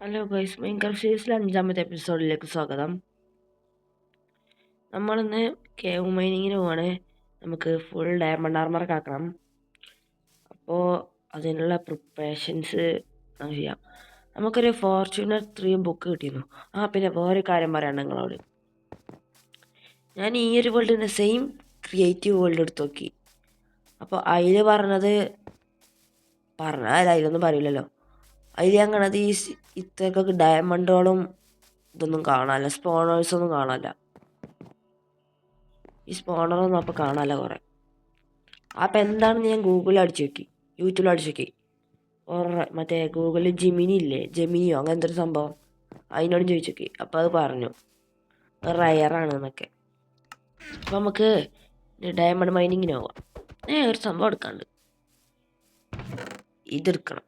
Hello guys, Minecraft സീരീസിലെ 5-ാമത്തെ എപ്പിസോഡിലേക്ക് സ്വാഗതം. നമ്മളിന്ന് കേവ് മൈനിങ്ങിന് പോവാണ്. നമുക്ക് ഫുൾ ഡയമണ്ട് ആർമറൊക്കെ ആക്കണം. അപ്പോൾ അതിനുള്ള പ്രിപ്പറേഷൻസ് ചെയ്യാം. നമുക്കൊരു ഫോർച്യൂണർ 3 ബുക്ക് കിട്ടിയിരുന്നു. പിന്നെ വേറൊരു കാര്യം പറയാണ്ട് നിങ്ങളോട്. ഞാൻ ഈ ഒരു വേൾഡിൻ്റെ സെയിം ക്രിയേറ്റീവ് വേൾഡ് എടുത്ത് നോക്കി. അപ്പോൾ അതിൽ പറഞ്ഞാൽ അതിലൊന്നും പറയില്ലല്ലോ. അതിൽ അങ്ങനത് ഇത്രക്കൊക്കെ ഡയമണ്ടുകളും ഇതൊന്നും കാണാനില്ല, സ്പോണേഴ്സൊന്നും കാണാനില്ല. ഈ സ്പോണറൊന്നും അപ്പോൾ കാണാനില്ല കുറേ. അപ്പോൾ എന്താണെന്ന് ഞാൻ ഗൂഗിളിൽ അടിച്ചു നോക്കി, യൂട്യൂബിൽ അടിച്ചു നോക്കി. മറ്റേ ഗൂഗിളിൽ ജെമിനിയോ അങ്ങനത്തെ ഒരു സംഭവം, അതിനോട് ചോദിച്ചു നോക്കി. അപ്പോൾ അത് പറഞ്ഞു റയറാണ് എന്നൊക്കെ. അപ്പോൾ നമുക്ക് ഡയമണ്ട് മൈനിങ്ങിന് പോവാം. ഒരു സംഭവം എടുക്കാണ്ട് ഇതെടുക്കണം.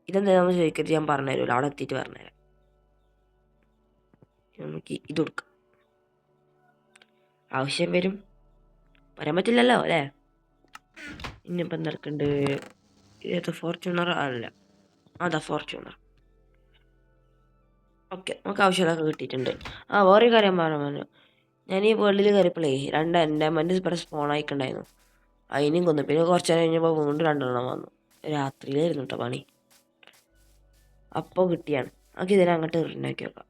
ഇതെന്താണെന്ന് ചോദിക്കരുത്, ഞാൻ പറഞ്ഞുതരുമല്ലോ, അവിടെ എത്തിയിട്ട് പറഞ്ഞുതരാം. നമുക്ക് ഇതെടുക്കാം, ആവശ്യം വരും, പറയാൻ പറ്റില്ലല്ലോ അല്ലേ. ഇനിയിപ്പോൾ എന്തെടുക്കുന്നുണ്ട്? ഏത് ഫോർച്യൂണർ അല്ല, അതാ ഫോർച്യൂണർ. ഓക്കെ, നമുക്ക് ആവശ്യമുള്ളതൊക്കെ കിട്ടിയിട്ടുണ്ട്. വേറെ കാര്യം പറഞ്ഞു, ഞാൻ ഈ വേൾഡിൽ കയറിയപ്പോഴേ 2 ഡയമണ്ട് ഇവിടെ സ്പോൺ ആയിക്കുണ്ടായിരുന്നു. അതിനും കൊന്നു. പിന്നെ കുറച്ച് നേരം കഴിഞ്ഞപ്പോൾ വീണ്ടും 2 വന്നു. രാത്രിയിലായിരുന്നു കേട്ടോ പണി. അപ്പോൾ കിട്ടിയാണ്. നമുക്ക് ഇതിനെ അങ്ങോട്ട് റിട്ടേണാക്കി വെക്കാം.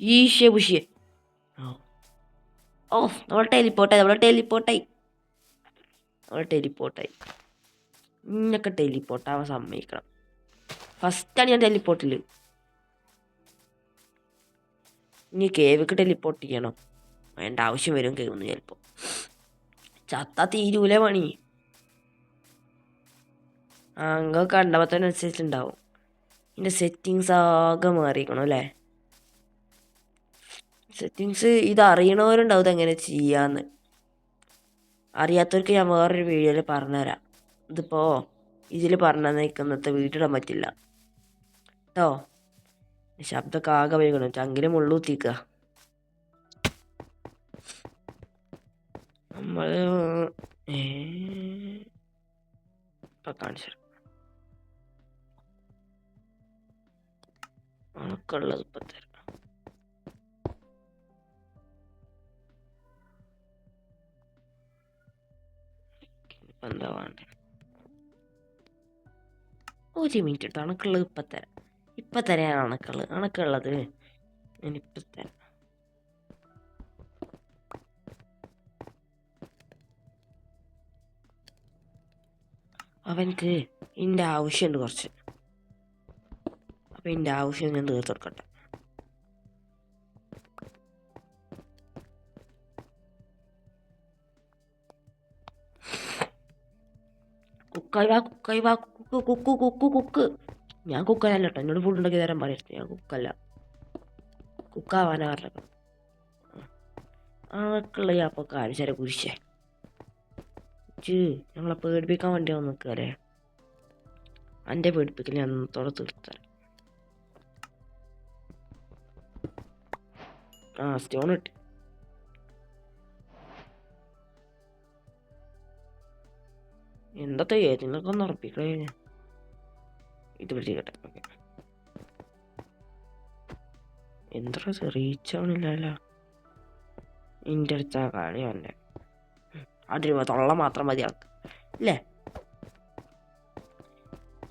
ഈശ്യ പുഷ്യ. നമ്മൾ ടെലിപ്പോർട്ടായി. ഇന്നൊക്കെ ടെലിപ്പോർട്ടാവാൻ സമ്മതിക്കണം. ഫസ്റ്റാണ് ഞാൻ ടെലിപ്പോർട്ടിൽ. ഇനി കേവിക്ക് ടെലിപ്പോർട്ട് ചെയ്യണം. വേണ്ട, ആവശ്യം വരും കേൾക്കുന്നു. ചിലപ്പോൾ ചത്ത തീരൂല പണി. അങ്ങ് കണ്ടപത്തനുസരിച്ചുണ്ടാവും. ഇതിൻ്റെ സെറ്റിങ്സ് ആകെ മാറിയിരിക്കണം അല്ലേ. സെറ്റിങ്സ് ഇത് അറിയണവരുണ്ടാവും ഇതെങ്ങനെ ചെയ്യാന്ന്. അറിയാത്തവർക്ക് ഞാൻ വേറൊരു വീഡിയോയിൽ പറഞ്ഞുതരാം. ഇതിപ്പോൾ ഇതിൽ പറഞ്ഞാൽ ഇന്നത്തെ വീട്ടിടാൻ പറ്റില്ല കേട്ടോ. ശബ്ദമൊക്കെ ആകെ വൈകണം, ചങ്കിലും മുള്ളൂത്തിക്കുക. നമ്മൾ ഇപ്പം കാണിച്ചു ഉണക്കുള്ളത് ഇപ്പം തരാം. എന്താ വേണ്ടേ? 1 മിനിറ്റ് എടുത്ത് അണക്കുള്ളത് ഇപ്പം തരാം. അണക്കുള്ളത് ഞാനിപ്പം തരാം. അവനക്ക് ഇതിൻ്റെ ആവശ്യമുണ്ട് കുറച്ച്. അപ്പം ഇതിൻ്റെ ആവശ്യം ഞാൻ തീർത്ത് കൊടുക്കട്ടെ. കുക്കായി വാ കുക്ക്. ഞാൻ കുക്കനല്ല കേട്ടോ, എന്നോട് ഫുഡ് ഉണ്ടാക്കി തരാൻ പറയരുത്. ഞാൻ കുക്കല്ല, കുക്കാവാനാ പറഞ്ഞത്. ആക്കുള്ള അപ്പോൾ കാണിച്ചാലേ കുരിശേ ഞങ്ങളെ പേടിപ്പിക്കാൻ വേണ്ടി വന്ന് നിൽക്കാല്ലേ. എൻ്റെ പേടിപ്പിക്കൽ ഞാൻ അന്നത്തോടെ തീർത്തരാം. സ്റ്റോൺ ഇട്ട് എന്താ ഏതിനൊക്കെ ഒന്ന് ഉറപ്പിക്കണേ. ഇത് പിടിക്കട്ടെ. ഓക്കെ, എന്താ റീച്ച് ആവണില്ലല്ലോ. എൻ്റെ അടുത്ത കളി വന്നെ. അതിന് തൊള്ള മാത്രം മതി ആൾക്ക് അല്ലേ.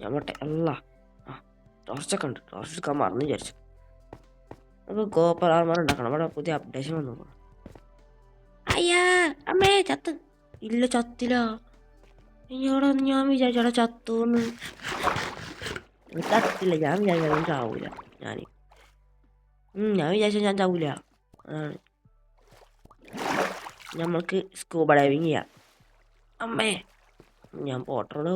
ഞാൻ പോട്ടെ. ടോർച്ചൊക്കെ ഉണ്ട്. ടോർച്ച് എടുക്കാൻ മറന്നു വിചാരിച്ചു. നമുക്ക് കോപ്പർ ആർമർ ഉണ്ടാക്കണം. അവിടെ പുതിയ അപ്ഡേഷൻ വന്നു. അയ്യാ അമ്മേ, ഇല്ല ചത്തില്ല. ഇനിയോടെ ഞാൻ വിചാരിച്ചോടെ ചത്തൂന്ന്. ചത്തില്ല. ഞാൻ വിചാരിച്ചാൽ ചാവൂല. ഞാൻ വിചാരിച്ചാൽ ഞാൻ ചാവൂല. അതാണ്. നമ്മൾക്ക് സ്കൂബ ഡൈവിങ് ചെയ്യാം. അമ്മേ, ഞാൻ പോട്ടോളൂ.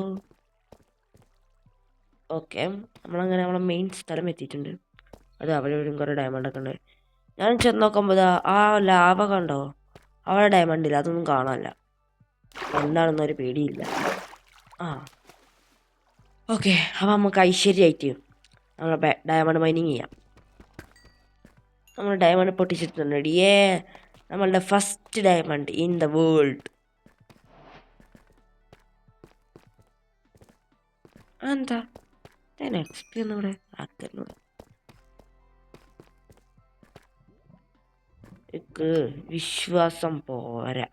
ഓക്കെ, നമ്മളങ്ങനെ നമ്മളെ മെയിൻ സ്ഥലം എത്തിയിട്ടുണ്ട്. അത് അവിടെ കുറേ ഡയമണ്ടൊക്കെ ഉണ്ട്. ഞാൻ ചെന്ന് നോക്കുമ്പോൾ ആ ലാവ കണ്ടോ, അവിടെ ഡയമണ്ട് ഇല്ല. അതൊന്നും കാണാനില്ല. എന്താണെന്നൊരു പേടിയില്ല. ഓക്കെ, അപ്പം നമുക്ക് ഐശ്വര്യമായിട്ട് നമ്മൾ ഡയമണ്ട് മൈനിങ് ചെയ്യാം. നമ്മൾ ഡയമണ്ട് പൊട്ടിച്ചിട്ടുണ്ട്. നമ്മളുടെ first diamond in the world. എന്താ എക്സ്പി ഒന്നും ആക്കുന്നൂടെ. വിശ്വാസം പോരാ.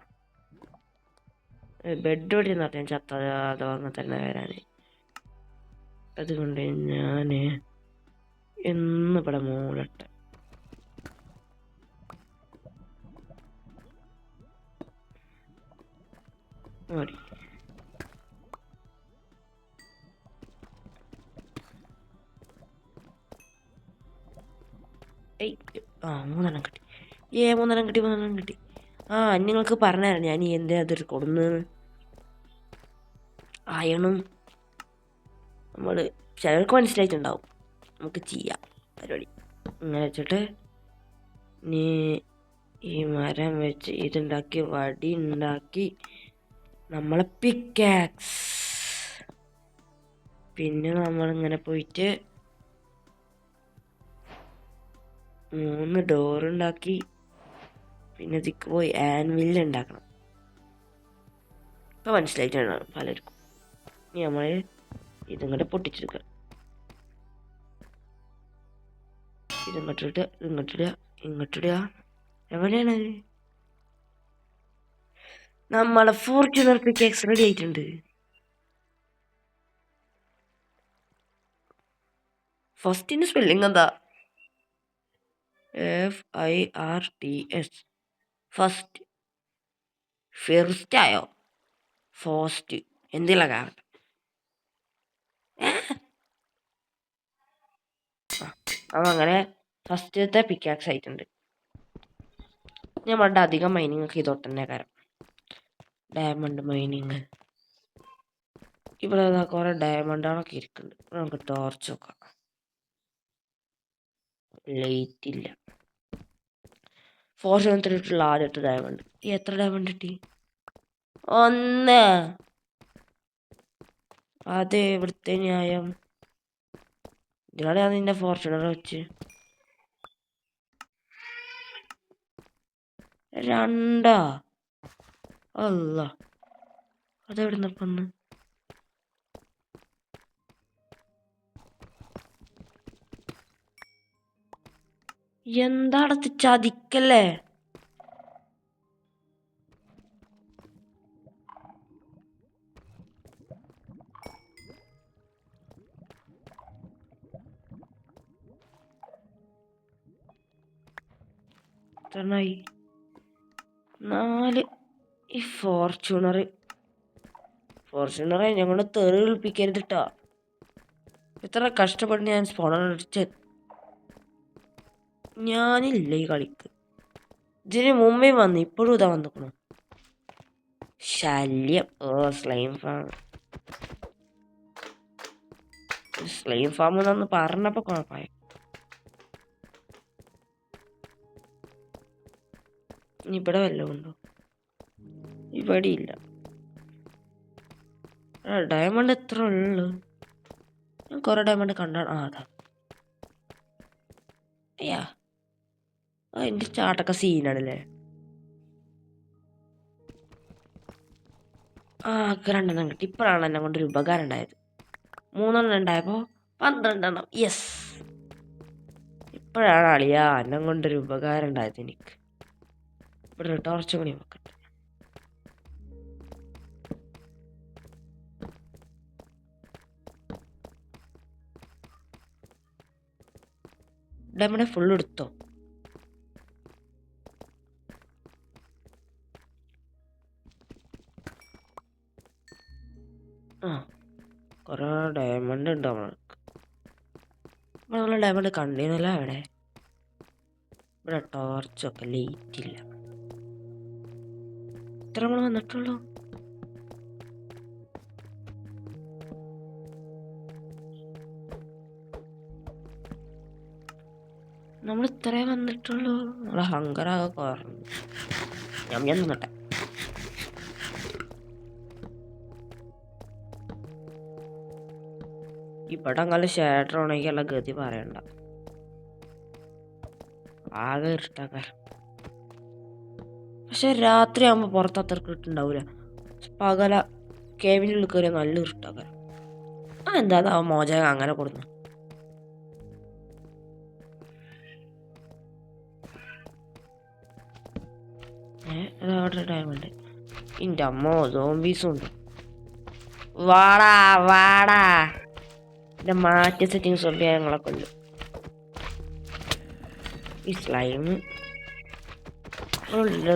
ബെഡ് ഓടി നടത്താൻ ചത്തതോ അങ്ങനെ തന്നെ വരാൻ. അതുകൊണ്ട് ഞാൻ എന്നിവിടെ മൂളട്ടെ. മതി. മൂന്നെണ്ണം കിട്ടി. മൂന്നെണ്ണം കിട്ടി. നിങ്ങൾക്ക് പറഞ്ഞുതരാം ഞാൻ എൻ്റെ അതൊരു കൊടുന്ന്. അയണും നമ്മൾ ചിലർക്ക് മനസ്സിലായിട്ടുണ്ടാവും. നമുക്ക് ചെയ്യാം പരിപാടി. ഇങ്ങനെ വെച്ചിട്ട് നീ ഈ മരം വെച്ച് ഇതുണ്ടാക്കി വടി ഉണ്ടാക്കി നമ്മളെ പിക്കാക്സ്. പിന്നെ നമ്മളിങ്ങനെ പോയിട്ട് 3 ഡോറുണ്ടാക്കി. പിന്നെ ഇതിക്ക് പോയി ആൻവില്ല് ഉണ്ടാക്കണം. ഇപ്പം മനസ്സിലായിട്ടാണ് പലർക്കും. ഇനി നമ്മൾ ഇതിങ്ങോട്ട് പൊട്ടിച്ചെടുക്കുക. ഇങ്ങോട്ടിടുക. എവിടെയാണ് നമ്മളെ ഫോർച്യൂണർ പിക്കാക്സ് റെഡി ആയിട്ടുണ്ട്. ഫസ്റ്റിന്റെ സ്പെല്ലിംഗ് എന്താ? FIRTS. ഫസ്റ്റ്. ഫിർസ്റ്റ് ആയോ? ഫസ്റ്റ് എന്തില്ല കാരണം. അങ്ങനെ ഫസ്റ്റത്തെ പിക്കാക്സ് ആയിട്ടുണ്ട്. നമ്മളുടെ അധികം മൈനിങ് ഒക്കെ ഇതോട്ട് തന്നെ കാരണം. Diamond mining. ഇവിടെ കുറെ ഡയമണ്ടാണൊക്കെ ഇരിക്കുന്നുണ്ട്. നമുക്ക് ടോർച്ച് നോക്കാം. ലൈറ്റ് ഇല്ല. 473 ആദ്യത്തെ ഡയമണ്ട്. എത്ര ഡയമണ്ട് കിട്ടി? 1. അതെ, ഇവിടുത്തെ ന്യായം. ഇതിനാണ് ഞാൻ നിന്റെ ഫോർച്യൂണർ വെച്ച്. 2. അല്ല, അതെവിടുന്ന പന്ന്? എന്താടത്ത് ചതിക്കല്ലേ? എത്രണ്ണായി? 4. ഈ ഫോർച്യൂണറെ ഞങ്ങളെ തെറി വിളിപ്പിക്കരുത് കേട്ടോ. എത്ര കഷ്ടപ്പെട്ട് ഞാൻ സ്പോണർ അടിച്ച്. ഞാനില്ല ഈ കളിക്ക്. ഇതിന് മുമ്പേ വന്നു, ഇപ്പോഴും ഇതാ വന്നിക്കണു. ശല്യം. സ്ലൈം ഫാം എന്നൊന്ന് പറഞ്ഞപ്പോ കുഴപ്പമായി. ഇവിടെ വല്ലതും ഉണ്ടോ? ഇവിടെ ഇല്ല. ഡയമണ്ട് എത്ര ഉള്ളു? ഞാൻ കുറെ ഡയമണ്ട് കണ്ടാണ്. അതാ. അയ്യാ, എൻ്റെ ചാട്ടൊക്കെ സീനാണല്ലേ. 2 കിട്ടി. ഇപ്പോഴാണ് എന്നെ കൊണ്ടൊരു ഉപകാരം ഉണ്ടായത്. 3 ഉണ്ടായപ്പോൾ 12. യെസ്, ഇപ്പോഴാണ് അളിയാ എന്നെ കൊണ്ടൊരു ഉപകാരം ഉണ്ടായത് എനിക്ക്. ഇവിടെ ടോർച്ച് പണി വെക്കട്ടെ. ഡയമണ്ട് ഫുൾ എടുത്തോ? കുറെ ഡയമണ്ട് ഉണ്ട് നമ്മൾക്ക്. നമ്മളെ ഡയമണ്ട് കണ്ടിരുന്നല്ല അവിടെ. ഇവിടെ ടോർച്ചൊക്കെ ലൈറ്റ് ഇല്ല. ഇത്ര നമ്മൾ വന്നിട്ടുള്ളൂ. നമ്മൾ ഇത്രേ വന്നിട്ടുള്ളൂ. നമ്മളെ ഹങ്കറാകെ കുറഞ്ഞു. ഞാൻ നിന്നട്ടെ. ഇവിടെ അങ്ങനെ ഷേഡർ ഉണക്കിയുള്ള ഗതി പറയണ്ട. ആകെ ഇരുട്ടാക്കാൻ. പക്ഷെ രാത്രി ആകുമ്പോൾ പുറത്ത് അത്ര ഇരുട്ടുണ്ടാവൂല. പകല കേവിനുള്ളിൽ കയറിയ നല്ല ഇരുട്ടാക്കാൻ. എന്താ മോചകം അങ്ങനെ കൊടുന്നു? അവിടെ ഡയമണ്ട്. ഇന്റെ അമ്മോ, സോംബീസും ഉണ്ട്. വാടാ വാടാ, എന്റെ മാറ്റി സെറ്റിങ്സ് ഒക്കെ ഞങ്ങളൊക്കെ ഉണ്ട്. ഈ സ്ലൈം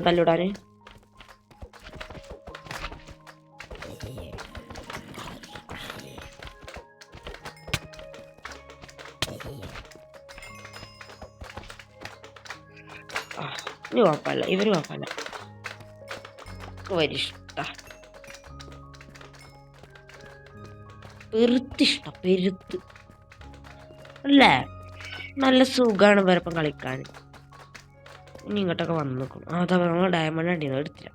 തല്ലിടാന്. ഇനി കുഴപ്പമില്ല, ഇവര് കുഴപ്പമില്ല. വരിഷ്ട പെരുത്തിഷ്ട പെരുത്ത് അല്ലേ? നല്ല സുഖമാണ് ഇവരപ്പം കളിക്കാൻ. ഇനി ഇങ്ങോട്ടൊക്കെ വന്ന് നോക്കും. അതാ നമ്മൾ ഡയമണ്ട് അടിയത് എടുത്തില്ല.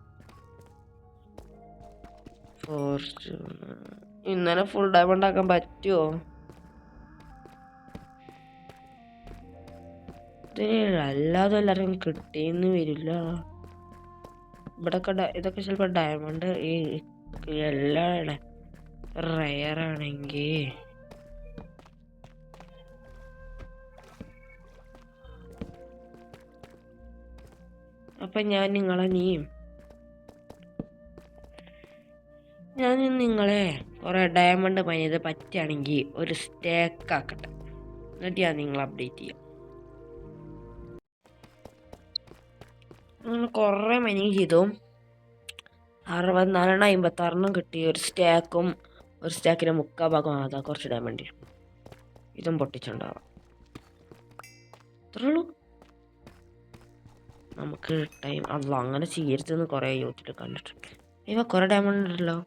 ഇന്നലെ ഫുൾ ഡയമണ്ട് ആക്കാൻ പറ്റുമോ? അല്ലാതെ എല്ലാവരും കിട്ടിയെന്ന് വരില്ല. ഇവിടൊക്കെ ഇതൊക്കെ ചിലപ്പോ ഡയമണ്ട് ഈ എല്ലാം റയറാണെങ്കിൽ അപ്പം ഞാൻ നിങ്ങളെ കുറേ ഡയമണ്ട് പണിയത് പറ്റുകയാണെങ്കിൽ ഒരു സ്റ്റേക്ക് ആക്കട്ടെ, എന്നിട്ട് ഞാൻ നിങ്ങളെ അപ്ഡേറ്റ് ചെയ്യാം. കുറേ മൈനിങ് ചെയ്തു. 64 56 കിട്ടി. ഒരു സ്റ്റാക്കിന് 3/4 ഭാഗം. അതാ കുറച്ച് ഡയമണ്ട്. ഇതും പൊട്ടിച്ചുണ്ടാവാം. അത്രേ ഉള്ളൂ. നമുക്ക് ടൈം അല്ല അങ്ങനെ ചെയ്യരുതെന്ന് കുറേ യൂട്യൂബിൽ കണ്ടിട്ടുണ്ട്. ഇവ കുറേ ഡയമണ്ട് ഉണ്ടല്ലോ.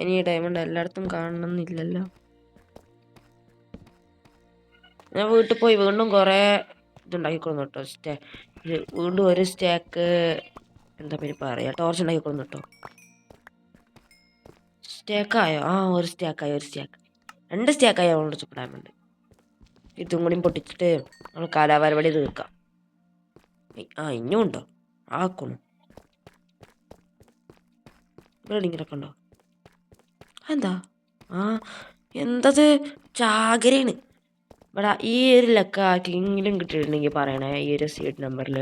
ഇനി ഡയമണ്ട് എല്ലായിടത്തും കാണണമെന്നില്ലല്ലോ. ഞാൻ വീട്ടിൽ പോയി വീണ്ടും കുറേ ഇതുണ്ടാക്കിക്കൊള്ളു കേട്ടോ. വീണ്ടും ഒരു സ്റ്റാക്ക് എന്താ പേര് പറയാ, ടോർച്ച് ഉണ്ടാക്കിക്കൊള്ളു കേട്ടോ. സ്റ്റാക്കായോ? ഒരു സ്റ്റാക്കായി. 2 സ്റ്റാക്കായി. അവളോട് സൂപ്പർ ഡയമണ്ട്. ഇതും കൂടി പൊട്ടിച്ചിട്ട് നമ്മൾ കാലാപരിപാടി തീർക്കാം. ഇനിയും ഉണ്ടോ? ആക്കണു ഇങ്ങനെയൊക്കെ ഉണ്ടോ? എന്താ എന്തത്? ചാകരയാണ്. ഇവിടെ ഈ ഒരു ലക്ക ആർക്കെങ്കിലും കിട്ടിയിട്ടുണ്ടെങ്കിൽ പറയണേ. ഈ ഒരു സീഡ് നമ്പറിൽ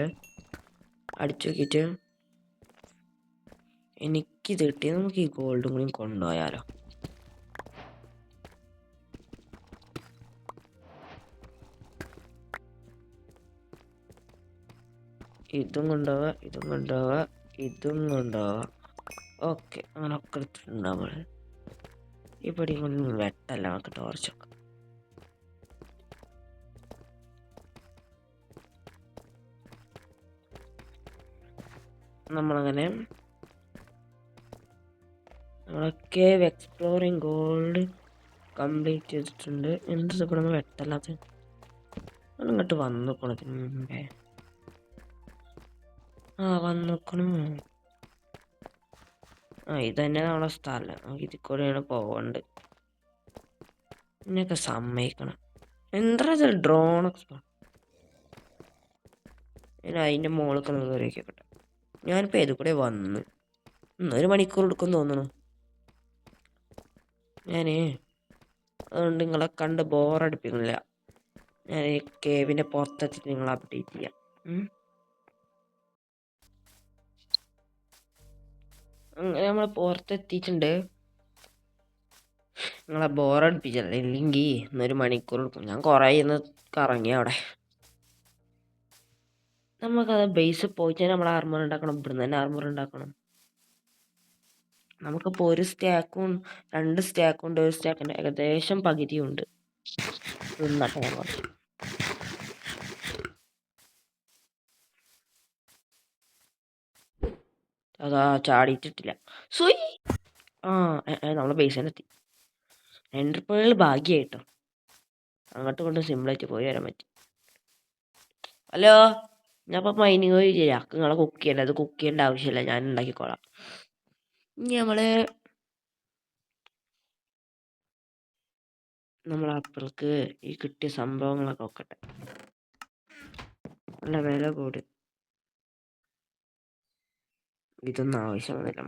അടിച്ചു നോക്കിയിട്ട്. എനിക്കിത് കിട്ടി. നമുക്ക് ഈ ഗോൾഡും കൂടി കൊണ്ടുപോയാലോ? ഇതും കൊണ്ടുപോവാ. ഓക്കെ, അങ്ങനെ ഒക്കെ എടുത്തിട്ടുണ്ടാവുക. ഇവിടെ കൊണ്ട് വെട്ടല്ല, നമുക്ക് ടോർച്ചൊക്കെ. നമ്മളങ്ങനെ കേവ് എക്സ്പ്ലോറിങ് ഗോൾഡ് കംപ്ലീറ്റ് ചെയ്തിട്ടുണ്ട്. എന്ത് ഇവിടെ നിന്ന് വെട്ടല്ലാത്ത ഇങ്ങോട്ട് വന്നു പോണതിന് മുമ്പേ വന്നോക്കണു. ഇത് തന്നെ നമ്മളെ സ്ഥലം. നമുക്ക് ഇതിൽ കൂടെയാണ് പോകേണ്ടത്. ഇതിനൊക്കെ സമ്മതിക്കണം. എന്താ ഡ്രോൺ എക്സ്പ്ലോർ. അതിൻ്റെ മുകളിൽ കയറിയൊക്കെ. ഞാനിപ്പോൾ ഏത് കൂടെ വന്ന് 1 മണിക്കൂർ എടുക്കും തോന്നുന്നു. അതുകൊണ്ട് നിങ്ങളെ കണ്ട് ബോറടിപ്പിക്കുന്നില്ല. ഞാൻ ഈ കേവിൻ്റെ പുറത്തെത്തിയിട്ട് നിങ്ങളെ അപ്ഡേറ്റ് ചെയ്യാം. അങ്ങനെ നമ്മൾ പുറത്തെത്തിയിട്ടുണ്ട്. നിങ്ങളെ ബോറടിപ്പിച്ചല്ലേ, ഇല്ലെങ്കിൽ 1 മണിക്കൂർ എടുക്കും. ഞാൻ കുറേ ഇന്ന് കറങ്ങി അവിടെ. നമുക്കത് ബേസ് പോയിട്ട് നമ്മൾ ആർമർ ഉണ്ടാക്കണം. ഇവിടുന്ന് തന്നെ ആർമർ ഉണ്ടാക്കണം. നമുക്കിപ്പോൾ 1 സ്റ്റാക്കും 2 സ്റ്റാക്കും ഉണ്ട്. 1 സ്റ്റാക്കിൻ്റെ ഏകദേശം പകുതിയുണ്ട്. അതാ ചാടിയിട്ടിട്ടില്ല. നമ്മളെ ബേസ് തന്നെ എത്തി. എൻ്റർപ്രൈസിൽ ഭാഗ്യമായിട്ടോ, അങ്ങോട്ട് കൊണ്ട് സിമ്പിളായിട്ട് പോയി വരാൻ പറ്റി. ഹലോ, ഞാൻ ഇപ്പം മൈനിങ് പോയി ചെയ്യാം. നിങ്ങളെ കുക്ക് ചെയ്യേണ്ട, അത് കുക്ക് ചെയ്യേണ്ട ആവശ്യമില്ല, ഞാൻ ഉണ്ടാക്കിക്കോളാം. ഇനി നമ്മളപ്പുറക്ക് ഈ കിട്ടിയ സംഭവങ്ങളൊക്കെ നോക്കട്ടെ. നല്ല വില കൂടി. ഇതൊന്നും ആവശ്യം വന്നില്ല.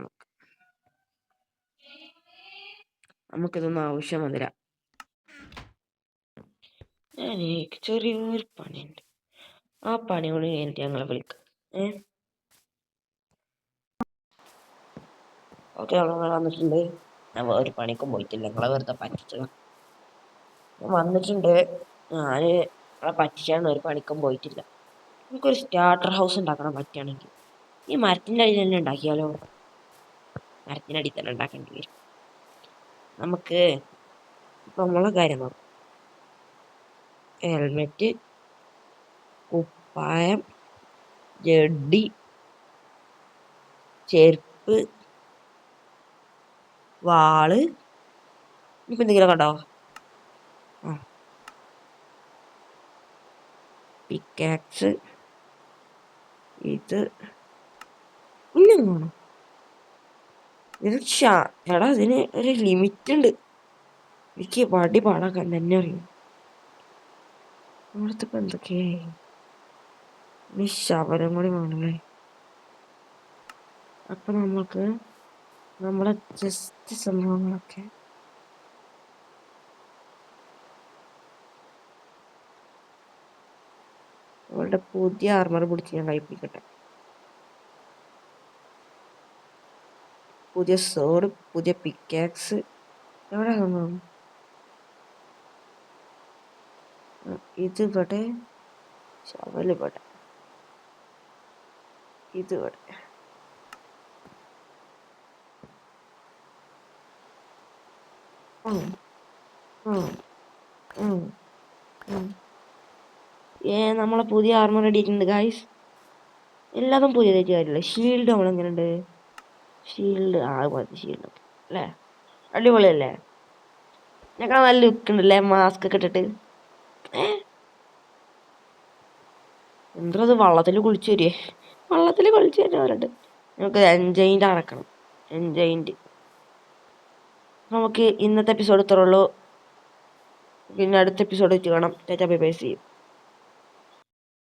നമുക്കിതൊന്നും ആവശ്യം വന്നില്ല. എനിക്ക് ചെറിയൊരു പണിയുണ്ട്. ആ പണി കൂടി കഴിഞ്ഞിട്ട് ഞങ്ങളെ വിളിക്കാം. ഓക്കെ, ഞങ്ങൾ വന്നിട്ടുണ്ട്. ഞാൻ ഒരു പണിക്കും പോയിട്ടില്ല, നിങ്ങളെ വെറുതെ പറ്റിച്ചത്. ഞാൻ വന്നിട്ടുണ്ട്. ഞാൻ നിങ്ങളെ പറ്റിച്ചാണ്, ഒരു പണിക്കും പോയിട്ടില്ല. നമുക്കൊരു സ്റ്റാർട്ടർ ഹൗസ് ഉണ്ടാക്കണം പറ്റുകയാണെങ്കിൽ. ഈ മരത്തിൻ്റെ അടിയിൽ തന്നെ ഉണ്ടാക്കിയാലോ? മരത്തിൻ്റെ അടിയിൽ തന്നെ ഉണ്ടാക്കേണ്ടി വരും. നമുക്ക് ഇപ്പം നമ്മളെ കാര്യം നോക്കാം. ഹെൽമെറ്റ്, കുപ്പായം, ജഡ്ഡി, ചെരുപ്പ്, വാള്, ഇനിയിപ്പോൾ എന്തെങ്കിലും കണ്ടോ? പിക്കാക്സ്, ഇത് ഇന്നെങ്ങാണോ? ഇത് എടാ, ഇതിന് ഒരു ലിമിറ്റ് ഉണ്ട്. എനിക്ക് വടി പാടാക്കാൻ തന്നെ അറിയും. ഇവിടുത്തെ ഇപ്പം എന്തൊക്കെയായി? ഇനി ശബരം കൂടി വേണമല്ലേ? അപ്പൊ നമുക്ക് നമ്മളെ ജസ്റ്റ് സംഭവങ്ങളൊക്കെ അവളുടെ പുതിയ ആർമർ പിടിച്ച് ഞാൻ കഴിപ്പിക്കട്ടെ. പുതിയ സോഡ്, പുതിയ പിക്കാക്സ്. എവിടെ ഇതിവിടെ, ശവലിവിടെ, ഇതിവിടെ. നമ്മളെ പുതിയ ആർമർ റെഡിയിട്ടുണ്ട് ഗായ്സ്. എല്ലാതും പുതിയതായിട്ട് കാര്യമില്ല. ഷീൽഡ് നമ്മളെങ്ങനെയുണ്ട്? ഷീൽഡ് മതി, ഷീൽഡ് അല്ലേ? അടിപൊളിയല്ലേ? ഞങ്ങൾ നല്ല ലുക്ക് ഉണ്ടല്ലേ മാസ്ക് ഒക്കെ ഇട്ടിട്ട്. എന്താ അത് വള്ളത്തിൽ കുളിച്ചു വരികയെ? വള്ളത്തിൽ കുളിച്ചു വരുന്നവരുണ്ട്. നമുക്ക് എൻജൈൻറ്റ് അടക്കണം. എൻജൈൻറ്റ്. നമുക്ക് ഇന്നത്തെ എപ്പിസോഡ് ഇത്രേ ഉള്ളൂ. പിന്നെ അടുത്ത എപ്പിസോഡ് വെച്ച് കാണാം. Bye bye, see U.